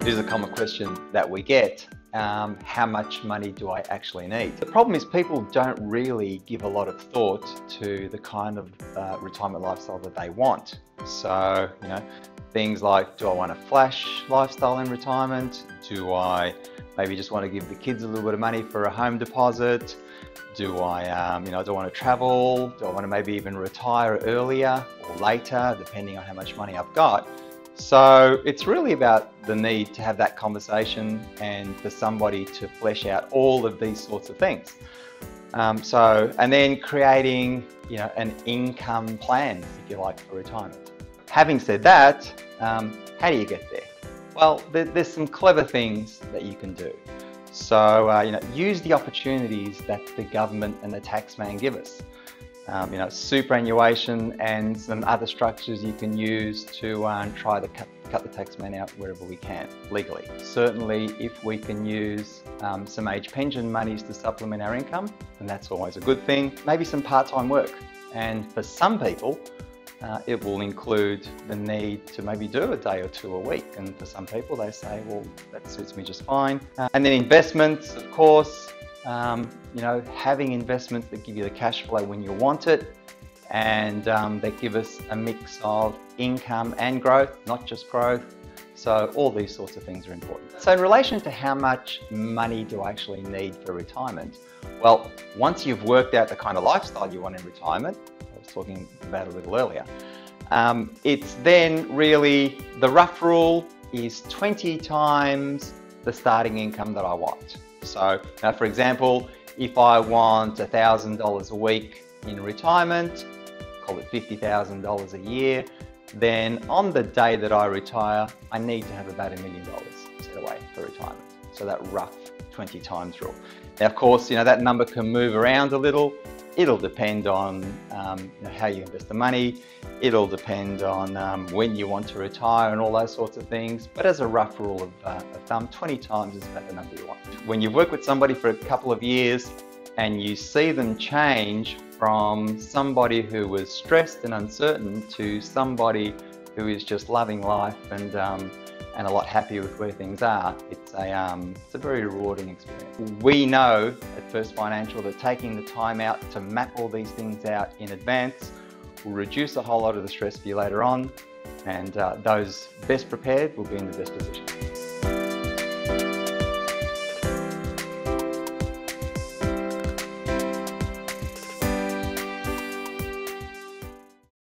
It is a common question that we get. How much money do I actually need? The problem is people don't really give a lot of thought to the kind of retirement lifestyle that they want. So, things like, do I want a flash lifestyle in retirement? Do I maybe just want to give the kids a little bit of money for a home deposit? Do I, do I want to travel? Do I want to maybe even retire earlier or later, depending on how much money I've got? So it's really about the need to have that conversation and for somebody to flesh out all of these sorts of things. And then creating, an income plan, if you like, for retirement. Having said that, how do you get there? Well, there's some clever things that you can do. So, use the opportunities that the government and the taxman give us. Superannuation and some other structures you can use to try to cut the taxman out wherever we can, legally. Certainly, if we can use some age pension monies to supplement our income, then that's always a good thing. Maybe some part-time work. And for some people, it will include the need to maybe do a day or two a week. And for some people, they say, well, that suits me just fine. And then investments, of course. Having investments that give you the cash flow when you want it, and that give us a mix of income and growth, not just growth. So all these sorts of things are important. So in relation to how much money do I actually need for retirement? Well, once you've worked out the kind of lifestyle you want in retirement, I was talking about a little earlier, it's then really, the rough rule is 20 times the starting income that I want. So now, for example, if I want $1,000 a week in retirement, call it $50,000 a year, then on the day that I retire, I need to have about $1 million set away for retirement. So that rough 20 times rule. Now, of course, that number can move around a little. It'll depend on how you invest the money. It'll depend on when you want to retire and all those sorts of things. But as a rough rule of thumb, 20 times is about the number you want. When you've worked with somebody for a couple of years and you see them change from somebody who was stressed and uncertain to somebody who is just loving life and a lot happier with where things are, it's a very rewarding experience. We know at First Financial that taking the time out to map all these things out in advance will reduce a whole lot of the stress for you later on, and those best prepared will be in the best position.